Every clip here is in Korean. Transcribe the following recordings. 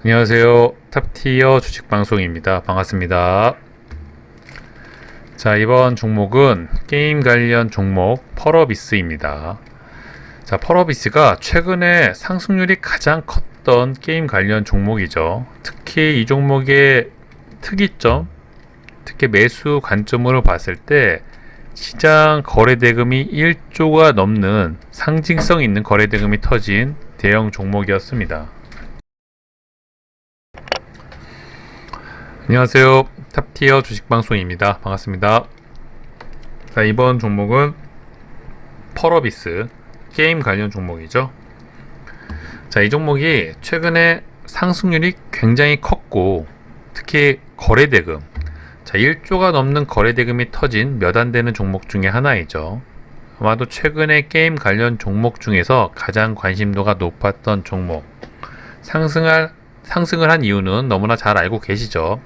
안녕하세요. 탑티어 주식방송입니다. 반갑습니다. 자, 이번 종목은 게임 관련 종목 펄어비스입니다. 자, 펄어비스가 최근에 상승률이 가장 컸던 게임 관련 종목이죠. 특히 이 종목의 특이점, 특히 매수 관점으로 봤을 때 시장 거래대금이 1조가 넘는 상징성 있는 거래대금이 터진 대형 종목이었습니다. 안녕하세요. 탑티어 주식방송입니다. 반갑습니다. 자, 이번 종목은 펄어비스 게임 관련 종목이죠. 자, 이 종목이 최근에 상승률이 굉장히 컸고 특히 거래대금, 자, 1조가 넘는 거래대금이 터진 몇 안 되는 종목 중에 하나이죠. 아마도 최근에 게임 관련 종목 중에서 가장 관심도가 높았던 종목. 상승을 한 이유는 너무나 잘 알고 계시죠.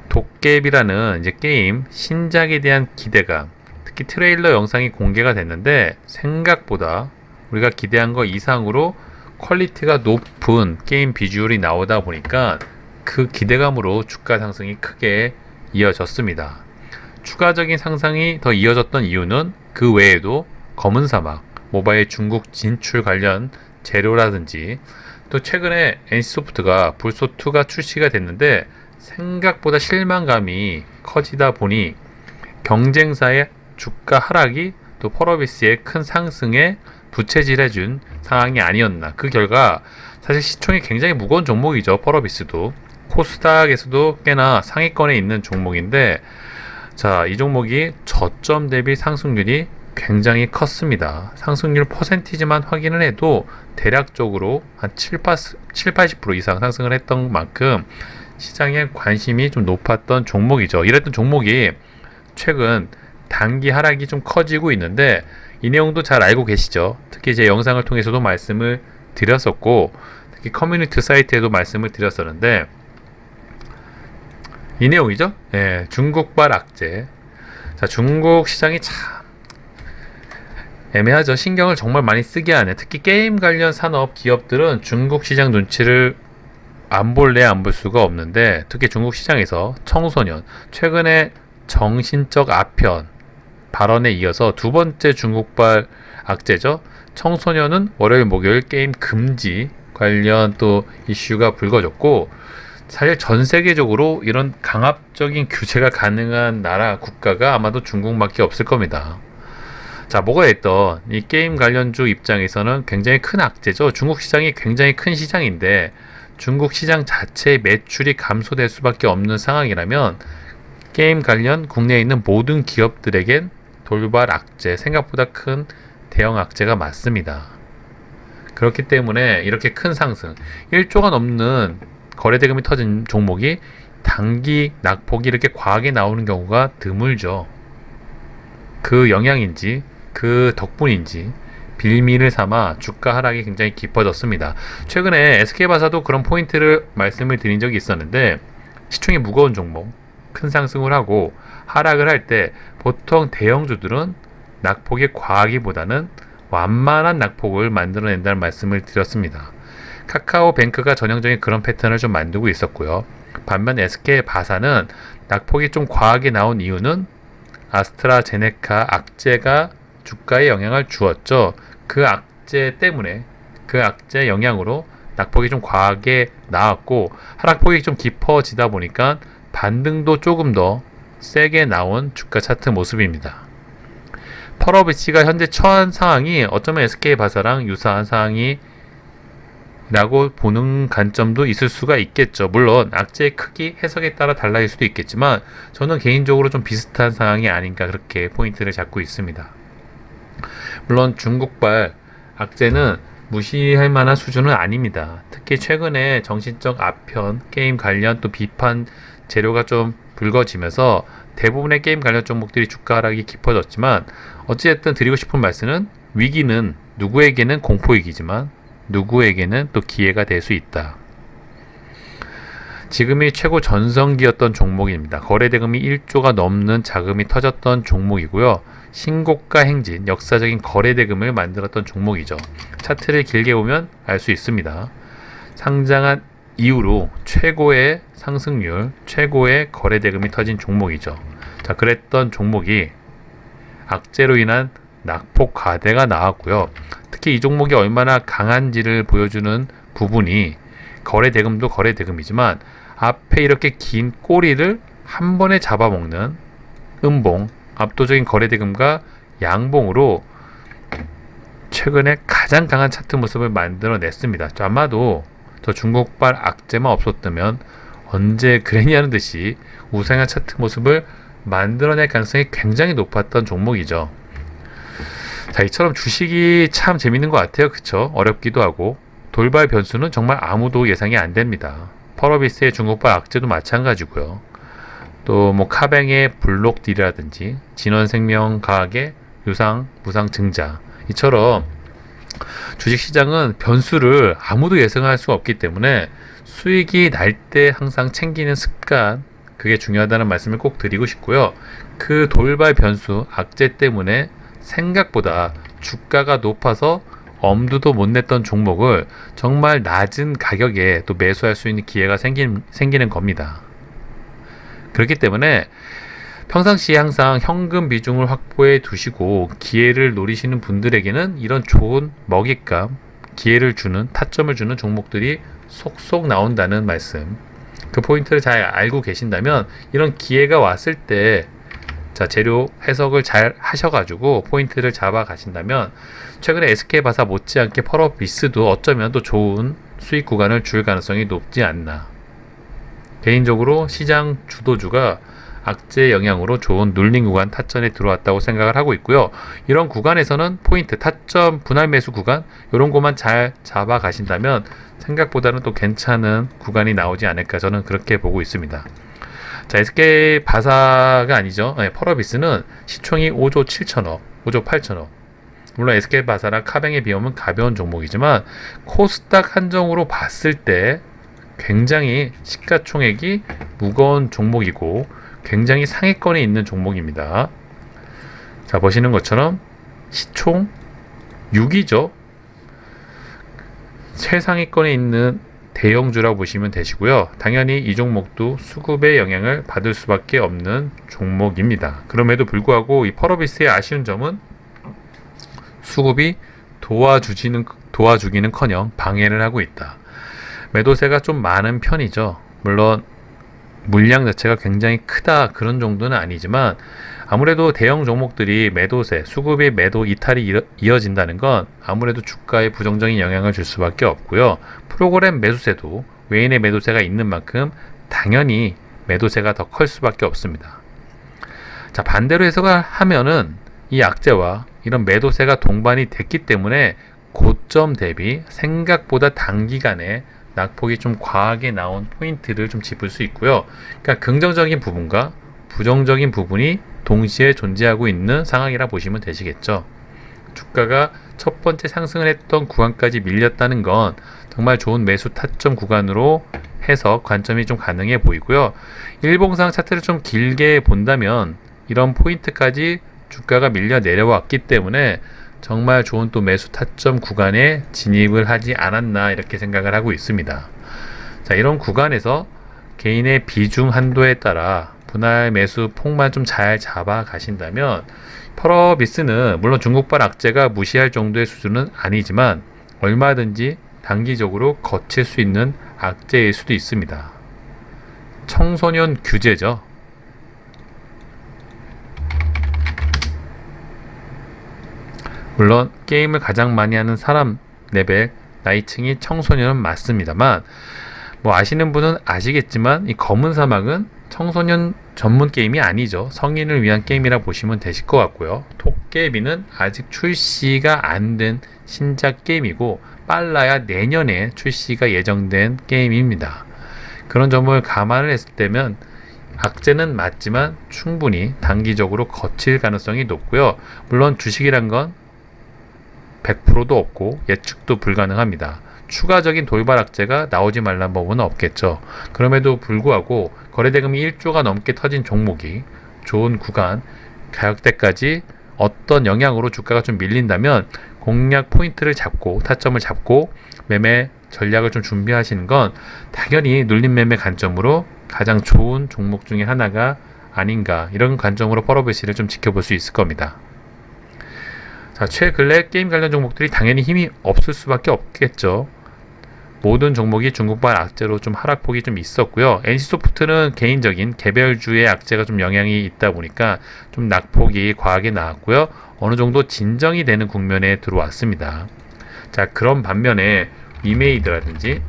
도깨비라는 이제 게임 신작에 대한 기대감, 특히 트레일러 영상이 공개가 됐는데 생각보다 우리가 기대한 것 이상으로 퀄리티가 높은 게임 비주얼이 나오다 보니까 그 기대감으로 주가 상승이 크게 이어졌습니다. 추가적인 상승이 더 이어졌던 이유는 그 외에도 검은 사막, 모바일 중국 진출 관련 재료라든지 또 최근에 NC소프트가 불소2가 출시가 됐는데 생각보다 실망감이 커지다 보니 경쟁사의 주가 하락이 또 펄어비스의 큰 상승에 부채질해준 상황이 아니었나. 그 결과 사실 시총이 굉장히 무거운 종목이죠. 펄어비스도 코스닥에서도 꽤나 상위권에 있는 종목인데, 자, 이 종목이 저점 대비 상승률이 굉장히 컸습니다. 상승률 퍼센티지만 확인을 해도 대략적으로 한 80% 이상 상승을 했던 만큼 시장에 관심이 좀 높았던 종목이죠. 이랬던 종목이 최근 단기 하락이 좀 커지고 있는데 이 내용도 잘 알고 계시죠. 특히 제 영상을 통해서도 말씀을 드렸었고 특히 커뮤니티 사이트에도 말씀을 드렸었는데 이 내용이죠. 예, 중국발 악재. 자, 중국 시장이 참 애매하죠. 신경을 정말 많이 쓰게 하네. 특히 게임 관련 산업 기업들은 중국 시장 눈치를 안 볼래 안 볼 수가 없는데 특히 중국 시장에서 청소년 최근에 정신적 아편 발언에 이어서 두 번째 중국발 악재죠. 청소년은 월요일 목요일 게임 금지 관련 또 이슈가 불거졌고 사실 전 세계적으로 이런 강압적인 규제가 가능한 나라 국가가 아마도 중국밖에 없을 겁니다. 자, 뭐가 됐던 이 게임 관련주 입장에서는 굉장히 큰 악재죠. 중국 시장이 굉장히 큰 시장인데 중국 시장 자체의 매출이 감소될 수밖에 없는 상황이라면 게임 관련 국내에 있는 모든 기업들에겐 돌발 악재, 생각보다 큰 대형 악재가 맞습니다. 그렇기 때문에 이렇게 큰 상승, 1조가 넘는 거래대금이 터진 종목이 단기 낙폭이 이렇게 과하게 나오는 경우가 드물죠. 그 영향인지 그 덕분인지 빌미를 삼아 주가 하락이 굉장히 깊어졌습니다. 최근에 SK바사도 그런 포인트를 말씀을 드린 적이 있었는데 시총이 무거운 종목 큰 상승을 하고 하락을 할 때 보통 대형주들은 낙폭이 과하기보다는 완만한 낙폭을 만들어낸다는 말씀을 드렸습니다. 카카오뱅크가 전형적인 그런 패턴을 좀 만들고 있었고요. 반면 SK바사는 낙폭이 좀 과하게 나온 이유는 아스트라제네카 악재가 주가에 영향을 주었죠. 그 악재 때문에 그 악재 영향으로 낙폭이 좀 과하게 나왔고 하락폭이 좀 깊어지다 보니까 반등도 조금 더 세게 나온 주가 차트 모습입니다. 펄어비스가 현재 처한 상황이 어쩌면 SK바사랑 유사한 상황이 라고 보는 관점도 있을 수가 있겠죠. 물론 악재의 크기, 해석에 따라 달라질 수도 있겠지만 저는 개인적으로 좀 비슷한 상황이 아닌가 그렇게 포인트를 잡고 있습니다. 물론 중국발 악재는 무시할 만한 수준은 아닙니다. 특히 최근에 정신적 아편, 게임 관련 또 비판 재료가 좀 불거지면서 대부분의 게임 관련 종목들이 주가 하락이 깊어졌지만 어찌됐든 드리고 싶은 말씀은 위기는 누구에게는 공포이기지만 누구에게는 또 기회가 될 수 있다. 지금이 최고 전성기였던 종목입니다. 거래대금이 1조가 넘는 자금이 터졌던 종목이고요. 신고가 행진, 역사적인 거래대금을 만들었던 종목이죠. 차트를 길게 보면 알 수 있습니다. 상장한 이후로 최고의 상승률, 최고의 거래 대금이 터진 종목이죠. 자, 그랬던 종목이 악재로 인한 낙폭 과대가 나왔고요. 특히 이 종목이 얼마나 강한지를 보여주는 부분이 거래 대금도 거래 대금이지만 앞에 이렇게 긴 꼬리를 한 번에 잡아먹는 음봉, 압도적인 거래 대금과 양봉으로 최근에 가장 강한 차트 모습을 만들어냈습니다. 아마도 저 중국발 악재만 없었다면 언제 그랬냐는 듯이 우상향 차트 모습을 만들어낼 가능성이 굉장히 높았던 종목이죠. 자, 이처럼 주식이 참 재밌는 것 같아요. 그쵸? 어렵기도 하고 돌발 변수는 정말 아무도 예상이 안 됩니다. 펄어비스의 중국발 악재도 마찬가지고요. 또 뭐 카뱅의 블록딜이라든지 진원생명과학의 유상 무상 증자, 이처럼 주식시장은 변수를 아무도 예상할 수 없기 때문에 수익이 날 때 항상 챙기는 습관, 그게 중요하다는 말씀을 꼭 드리고 싶고요. 그 돌발 변수, 악재 때문에 생각보다 주가가 높아서 엄두도 못 냈던 종목을 정말 낮은 가격에 또 매수할 수 있는 기회가 생기는 겁니다. 그렇기 때문에 평상시에 항상 현금 비중을 확보해 두시고 기회를 노리시는 분들에게는 이런 좋은 먹잇감, 기회를 주는, 타점을 주는 종목들이 속속 나온다는 말씀, 그 포인트를 잘 알고 계신다면 이런 기회가 왔을 때 자, 재료 해석을 잘 하셔가지고 포인트를 잡아 가신다면 최근에 SK바사 못지않게 펄어비스도 어쩌면 또 좋은 수익 구간을 줄 가능성이 높지 않나. 개인적으로 시장 주도주가 악재 영향으로 좋은 눌림 구간 타점에 들어왔다고 생각을 하고 있고요. 이런 구간에서는 포인트, 타점, 분할 매수 구간 이런 것만 잘 잡아 가신다면 생각보다는 또 괜찮은 구간이 나오지 않을까, 저는 그렇게 보고 있습니다. 자, SK바사가 아니죠. 네, 펄어비스는 시총이 5조 7천억, 5조 8천억. 물론 SK바사랑 카뱅에 비하면 가벼운 종목이지만 코스닥 한정으로 봤을 때 굉장히 시가총액이 무거운 종목이고 굉장히 상위권에 있는 종목입니다. 자, 보시는 것처럼 시총 6위죠. 최상위권에 있는 대형주라고 보시면 되시고요. 당연히 이 종목도 수급의 영향을 받을 수밖에 없는 종목입니다. 그럼에도 불구하고 이 펄어비스의 아쉬운 점은 수급이 도와주기는커녕 방해를 하고 있다. 매도세가 좀 많은 편이죠. 물론 물량 자체가 굉장히 크다 그런 정도는 아니지만 아무래도 대형 종목들이 매도세, 수급의 매도 이탈이 이어진다는 건 아무래도 주가에 부정적인 영향을 줄 수밖에 없고요. 프로그램 매수세도 외인의 매도세가 있는 만큼 당연히 매도세가 더 클 수밖에 없습니다. 자, 반대로 해석을 하면은 이 악재와 이런 매도세가 동반이 됐기 때문에 고점 대비 생각보다 단기간에 낙폭이 좀 과하게 나온 포인트를 좀 짚을 수 있고요. 그러니까 긍정적인 부분과 부정적인 부분이 동시에 존재하고 있는 상황이라 보시면 되시겠죠. 주가가 첫 번째 상승을 했던 구간까지 밀렸다는 건 정말 좋은 매수 타점 구간으로 해서 관점이 좀 가능해 보이고요. 일봉상 차트를 좀 길게 본다면 이런 포인트까지 주가가 밀려 내려왔기 때문에 정말 좋은 또 매수 타점 구간에 진입을 하지 않았나 이렇게 생각을 하고 있습니다. 자, 이런 구간에서 개인의 비중 한도에 따라 분할 매수 폭만 좀 잘 잡아 가신다면 펄어비스는 물론 중국발 악재가 무시할 정도의 수준은 아니지만 얼마든지 단기적으로 거칠 수 있는 악재일 수도 있습니다. 청소년 규제죠. 물론 게임을 가장 많이 하는 사람 레벨 나이층이 청소년은 맞습니다만 뭐 아시는 분은 아시겠지만 이 검은 사막은 청소년 전문 게임이 아니죠. 성인을 위한 게임이라 보시면 되실 것 같고요. 토깨비는 아직 출시가 안 된 신작 게임이고 빨라야 내년에 출시가 예정된 게임입니다. 그런 점을 감안을 했을 때면 악재는 맞지만 충분히 단기적으로 거칠 가능성이 높고요. 물론 주식이란 건 100%도 없고 예측도 불가능합니다. 추가적인 돌발 악재가 나오지 말란 법은 없겠죠. 그럼에도 불구하고 거래대금이 1조가 넘게 터진 종목이 좋은 구간 가격대까지 어떤 영향으로 주가가 좀 밀린다면 공략 포인트를 잡고 타점을 잡고 매매 전략을 좀 준비하시는 건 당연히 눌림 매매 관점으로 가장 좋은 종목 중에 하나가 아닌가, 이런 관점으로 펄어비스를 좀 지켜볼 수 있을 겁니다. 자, 최근래 게임 관련 종목들이 당연히 힘이 없을 수밖에 없겠죠. 모든 종목이 중국발 악재로 좀 하락폭이 좀 있었고요. NC소프트는 개인적인 개별주의 악재가 좀 영향이 있다 보니까 좀 낙폭이 과하게 나왔고요. 어느 정도 진정이 되는 국면에 들어왔습니다. 자, 그런 반면에 위메이드라든지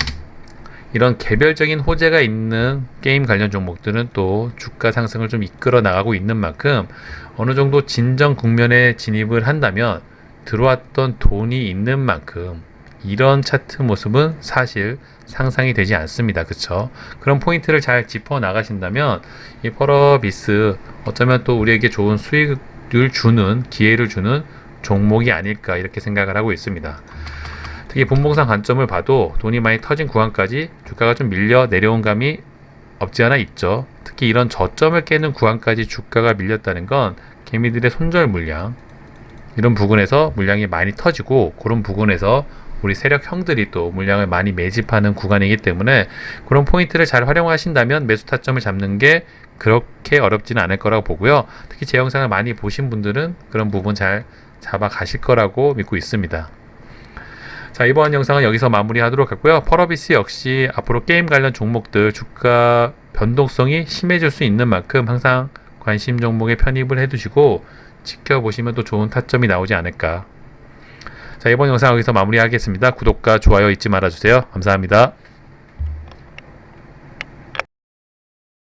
이런 개별적인 호재가 있는 게임 관련 종목들은 또 주가 상승을 좀 이끌어 나가고 있는 만큼 어느 정도 진정 국면에 진입을 한다면 들어왔던 돈이 있는 만큼 이런 차트 모습은 사실 상상이 되지 않습니다. 그쵸? 그런 포인트를 잘 짚어 나가신다면 이 펄어비스 어쩌면 또 우리에게 좋은 수익을 주는, 기회를 주는 종목이 아닐까, 이렇게 생각을 하고 있습니다. 특히 분봉상 관점을 봐도 돈이 많이 터진 구간까지 주가가 좀 밀려 내려온 감이 없지 않아 있죠. 특히 이런 저점을 깨는 구간까지 주가가 밀렸다는 건 개미들의 손절 물량, 이런 부분에서 물량이 많이 터지고 그런 부분에서 우리 세력 형들이 또 물량을 많이 매집하는 구간이기 때문에 그런 포인트를 잘 활용하신다면 매수 타점을 잡는 게 그렇게 어렵지는 않을 거라고 보고요. 특히 제 영상을 많이 보신 분들은 그런 부분 잘 잡아 가실 거라고 믿고 있습니다. 자, 이번 영상은 여기서 마무리하도록 하고요. 펄어비스 역시 앞으로 게임 관련 종목들 주가 변동성이 심해질 수 있는 만큼 항상 관심 종목에 편입을 해두시고 지켜보시면 또 좋은 타점이 나오지 않을까. 자, 이번 영상 여기서 마무리하겠습니다. 구독과 좋아요 잊지 말아주세요. 감사합니다.